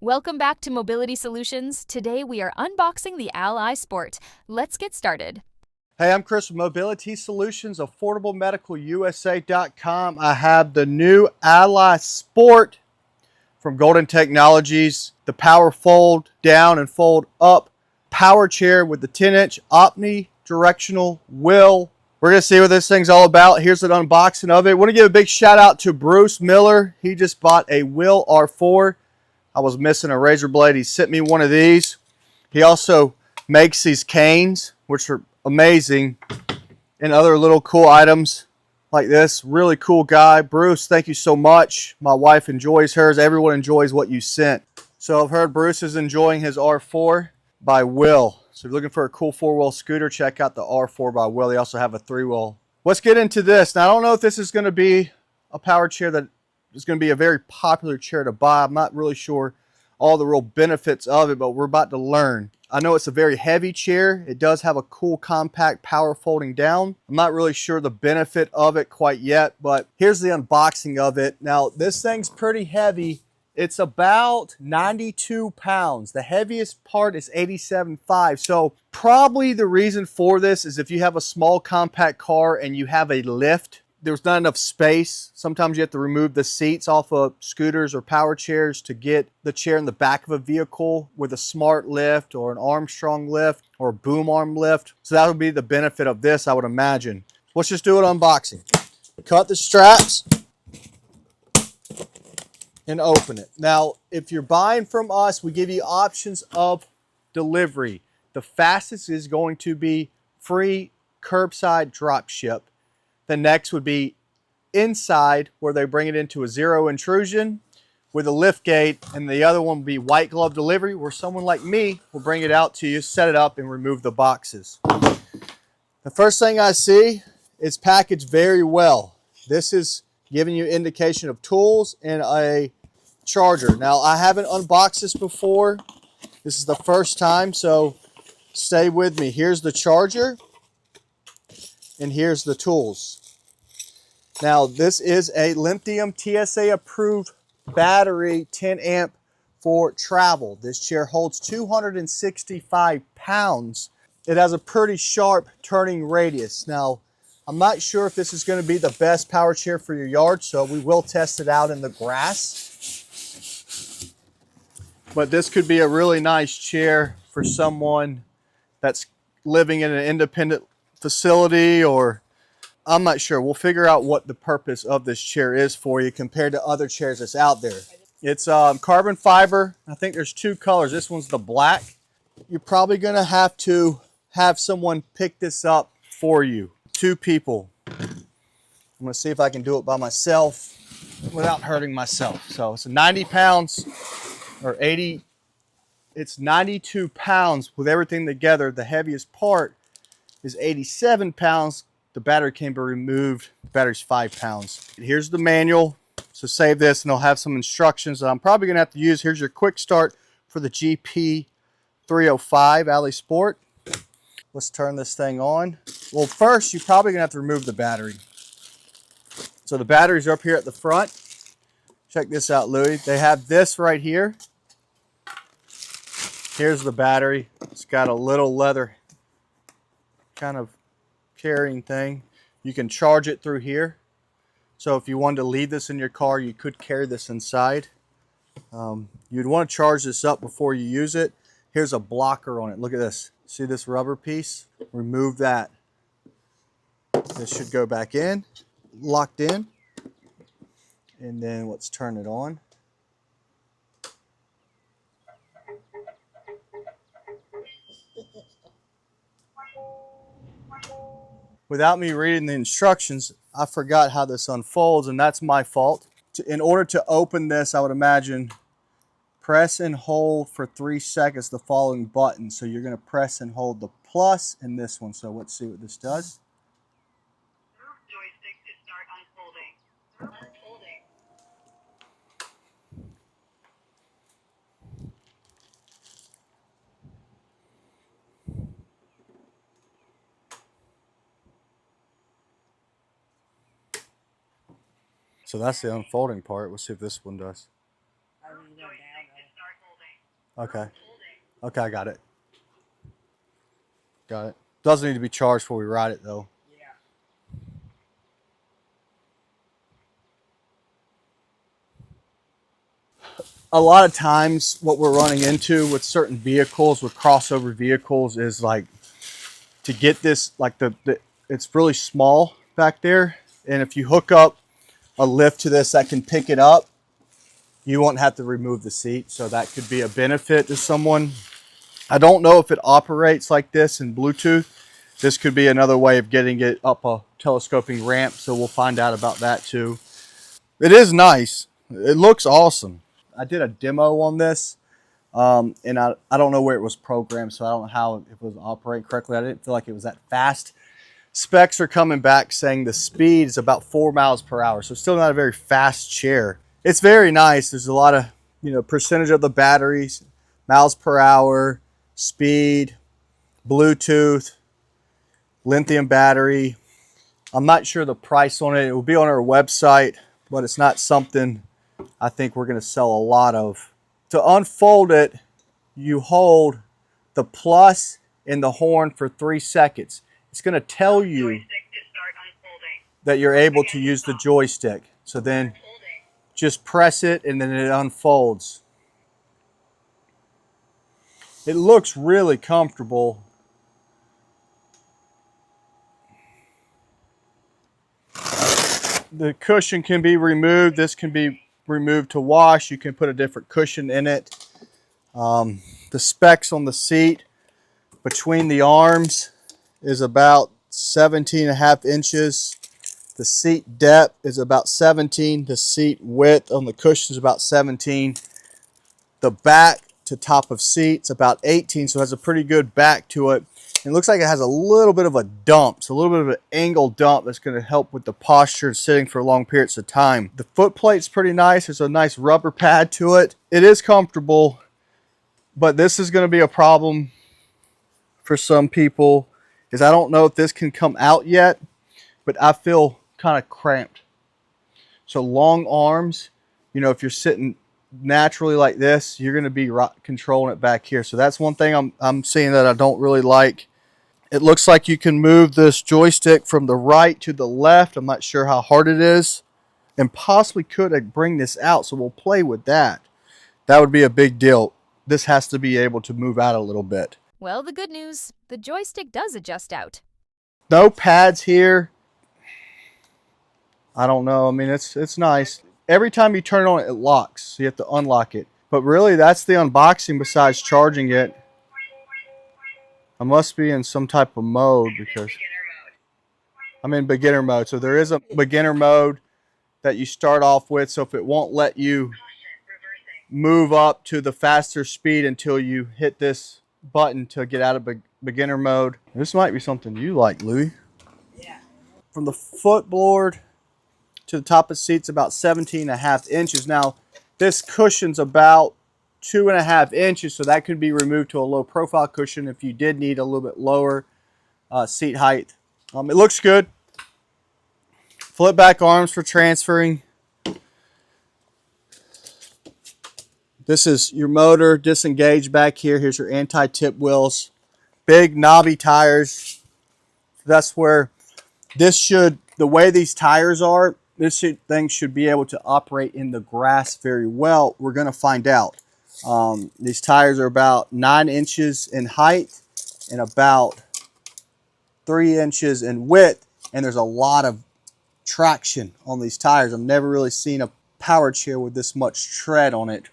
Welcome back to Mobility Solutions. Today we are unboxing the Ally Sport. Let's get started. Hey, I'm Chris with Mobility Solutions, AffordableMedicalUSA.com. I have the new Ally Sport from Golden Technologies, the power fold down and fold up power chair with the 10-inch omnidirectional wheel. We're going to see what this thing's all about. Here's an unboxing of it. I want to give a big shout out to Bruce Miller. He just bought a Will R4. I was missing a razor blade. He sent me one of these. He also makes these canes, which are amazing, and other little cool items like this. Really cool guy. Bruce, thank you so much. My wife enjoys hers. Everyone enjoys what you sent. So I've heard Bruce is enjoying his R4 by Will. So if you're looking for a cool four-wheel scooter, check out the R4 by Will. They also have a three-wheel. Let's get into this. Now, I don't know if this is going to be a power chair that is going to be a very popular chair to buy. I'm not really sure all the real benefits of it, but we're about to learn. I know it's a very heavy chair. It does have a cool compact power folding down. I'm not really sure the benefit of it quite yet, but here's the unboxing of it. Now, this thing's pretty heavy. It's about 92 pounds. The heaviest part is 87.5. So probably the reason for this is if you have a small compact car and you have a lift, there's not enough space. Sometimes you have to remove the seats off of scooters or power chairs to get the chair in the back of a vehicle with a smart lift or an Armstrong lift or a boom arm lift. So that would be the benefit of this, I would imagine. Let's just do an unboxing. Cut the straps and open it. Now, if you're buying from us, we give you options of delivery. The fastest is going to be free curbside drop ship. The next would be inside, where they bring it into a zero intrusion with a lift gate, and the other one would be white glove delivery, where someone like me will bring it out to you, set it up, and remove the boxes. The first thing I see is packaged very well. This is giving you indication of tools and a charger. Now, I haven't unboxed this before. This is the first time, so stay with me. Here's the charger, and here's the tools. Now, this is a lithium TSA approved battery, 10 amp for travel. This chair holds 265 pounds. It has a pretty sharp turning radius. Now, I'm not sure if this is going to be the best power chair for your yard, so we will test it out in the grass. But this could be a really nice chair for someone that's living in an independent facility, or I'm not sure. We'll figure out what the purpose of this chair is for you compared to other chairs that's out there. It's carbon fiber. I think there's two colors. This one's the black. You're probably going to have someone pick this up for you. Two people. I'm going to see if I can do it by myself without hurting myself. So it's 90 pounds or 80. It's 92 pounds with everything together. The heaviest part is 87 pounds. The battery can be removed. The battery's 5 pounds. Here's the manual. So save this, and they'll have some instructions that I'm probably going to have to use. Here's your quick start for the GP305 Ally Sport. Let's turn this thing on. Well, first, you're probably going to have to remove the battery. So the batteries are up here at the front. Check this out, Louis. They have this right here. Here's the battery. It's got a little leather kind of carrying thing. You can charge it through here. So if you wanted to leave this in your car, you could carry this inside. You'd want to charge this up before you use it. Here's a blocker on it. Look at this. See this rubber piece? Remove that. This should go back in, locked in. And then let's turn it on. Without me reading the instructions, I forgot how this unfolds, and that's my fault. In order to open this, I would imagine press and hold for 3 seconds the following button. So you're going to press and hold the plus and this one. So let's see what this does. Move joystick to start unfolding. Unfolding. So that's the unfolding part. We'll see if this one does. Move joystick to start holding. Okay. Okay, I got it. Got it. Doesn't need to be charged before we ride it though. A lot of times what we're running into with certain vehicles, with crossover vehicles, is like to get this, like the it's really small back there. And if you hook up a lift to this that can pick it up, you won't have to remove the seat. So that could be a benefit to someone. I don't know if it operates like this in Bluetooth. This could be another way of getting it up a telescoping ramp. So we'll find out about that too. It is nice. It looks awesome. I did a demo on this, and I don't know where it was programmed, so I don't know how it was operating correctly. I didn't feel like it was that fast. Specs are coming back saying the speed is about 4 miles per hour, so still not a very fast chair. It's very nice. There's a lot of, percentage of the batteries, miles per hour, speed, Bluetooth, lithium battery. I'm not sure the price on it. It will be on our website, but it's not something I think we're going to sell a lot of. To unfold it, you hold the plus and the horn for 3 seconds. It's going to tell you that you're able to use the joystick. So then just press it and then it unfolds. It looks really comfortable. The cushion can be removed. This can be removed to wash. You can put a different cushion in it. The specs on the seat between the arms is about 17.5 inches. The seat depth is about 17. The seat width on the cushion is about 17. The back to top of seat's about 18, so it has a pretty good back to it. It looks like it has a little bit of a dump, so a little bit of an angle dump that's going to help with the posture and sitting for long periods of time. The foot plate's pretty nice. There's a nice rubber pad to it. It is comfortable, but this is going to be a problem for some people, is I don't know if this can come out yet, but I feel kind of cramped. So long arms, if you're sitting naturally like this, you're going to be controlling it back here. So that's one thing I'm seeing that I don't really like. It looks like you can move this joystick from the right to the left. I'm not sure how hard it is, and possibly could bring this out. So we'll play with that. That would be a big deal. This has to be able to move out a little bit. Well, the good news, the joystick does adjust out. No pads here. I don't know. I mean, it's nice. Every time you turn it on, it locks. So you have to unlock it. But really, that's the unboxing besides charging it. I must be in some type of mode because I'm in beginner mode. So there is a beginner mode that you start off with. So if it won't let you move up to the faster speed until you hit this button to get out of beginner mode. This might be something you like, Louis. Yeah. From the footboard to the top of the seat's about 17.5 inches. Now, this cushion's about 2.5 inches, so that could be removed to a low profile cushion if you did need a little bit lower seat height. It looks good. Flip back arms for transferring. This is your motor disengaged back here. Here's your anti-tip wheels. Big knobby tires. That's where the way these tires are, this thing should be able to operate in the grass very well. We're going to find out. These tires are about 9 inches in height and about 3 inches in width, and there's a lot of traction on these tires. I've never really seen a power chair with this much tread on it.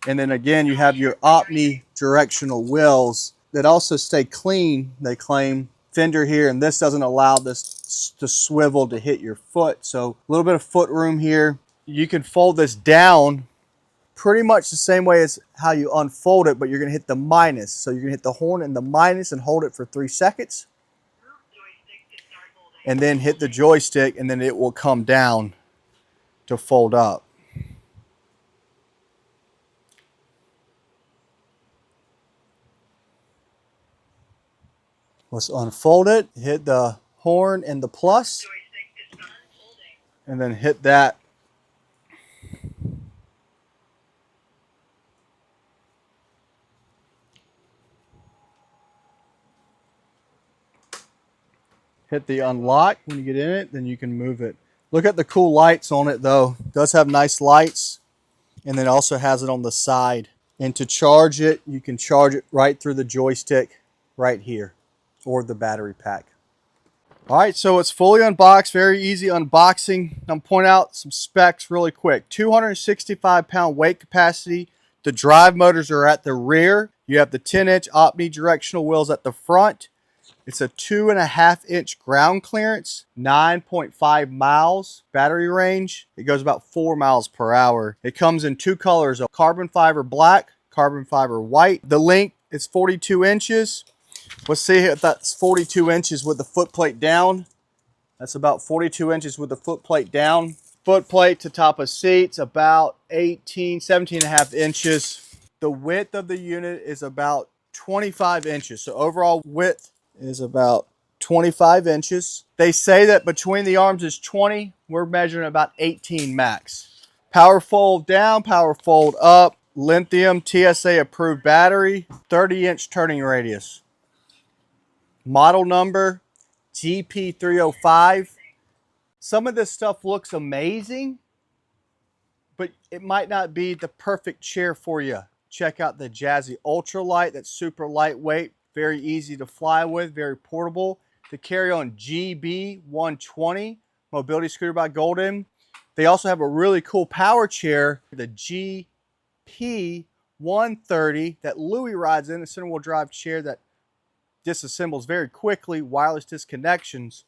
And then again, you have your omnidirectional wheels that also stay clean, they claim. Fender here, and this doesn't allow this to swivel to hit your foot. So a little bit of foot room here. You can fold this down pretty much the same way as how you unfold it, but you're going to hit the minus. So you're going to hit the horn and the minus and hold it for 3 seconds. And then hit the joystick, and then it will come down to fold up. Let's unfold it, hit the horn and the plus, and then hit that. Hit the unlock when you get in it, then you can move it. Look at the cool lights on it though. It does have nice lights, and then also has it on the side. And to charge it, you can charge it right through the joystick right here, or the battery pack. All right, so it's fully unboxed, very easy unboxing. I'm point out some specs really quick. 265-pound weight capacity. The drive motors are at the rear. You have the 10-inch omnidirectional wheels at the front. It's a 2.5-inch ground clearance, 9.5 miles battery range. It goes about 4 miles per hour. It comes in two colors, of carbon fiber black, carbon fiber white. The length is 42 inches. Let's see if that's 42 inches with the foot plate down. That's about 42 inches with the foot plate down. Foot plate to top of seats, about 17.5 inches. The width of the unit is about 25 inches. So overall width is about 25 inches. They say that between the arms is 20. We're measuring about 18 max. Power fold down, power fold up. Lithium TSA approved battery, 30-inch turning radius. Model number GP305. Some of this stuff looks amazing, but it might not be the perfect chair for you. Check out the Jazzy Ultralight. That's super lightweight, very easy to fly with, very portable. The carry on GB120 mobility scooter by Golden. They also have a really cool power chair, the GP130 that Louis rides in, a center wheel drive chair that disassembles very quickly, wireless disconnections,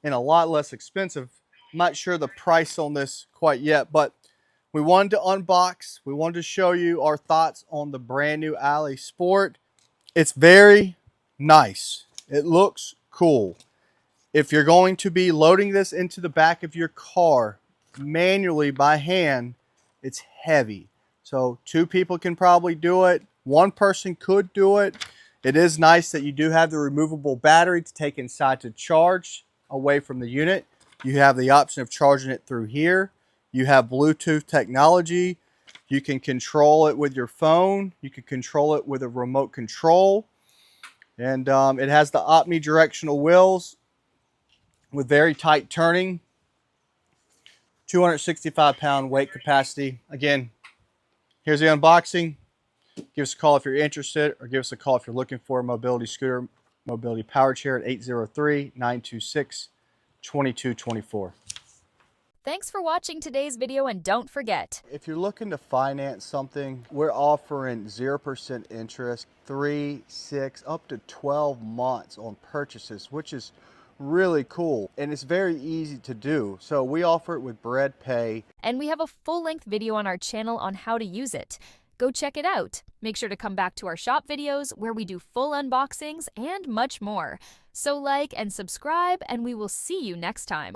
and a lot less expensive. I'm not sure the price on this quite yet, but we wanted to unbox. We wanted to show you our thoughts on the brand new Ally Sport. It's very nice. It looks cool. If you're going to be loading this into the back of your car manually by hand, it's heavy. So 2 people can probably do it. 1 person could do it. It is nice that you do have the removable battery to take inside to charge away from the unit. You have the option of charging it through here. You have Bluetooth technology. You can control it with your phone. You can control it with a remote control. And it has the omnidirectional wheels with very tight turning. 265-pound weight capacity. Again, here's the unboxing. Give us a call if you're interested, or give us a call if you're looking for a mobility scooter, mobility power chair at 803-926-2224. Thanks for watching today's video, and don't forget, If you're looking to finance something, we're offering 0% interest, 3, 6, up to 12 months on purchases, which is really cool. And it's very easy to do. So we offer it with Bread Pay. and we have a full-length video on our channel on how to use it. Go check it out. Make sure to come back to our shop videos where we do full unboxings and much more. So like and subscribe, and we will see you next time.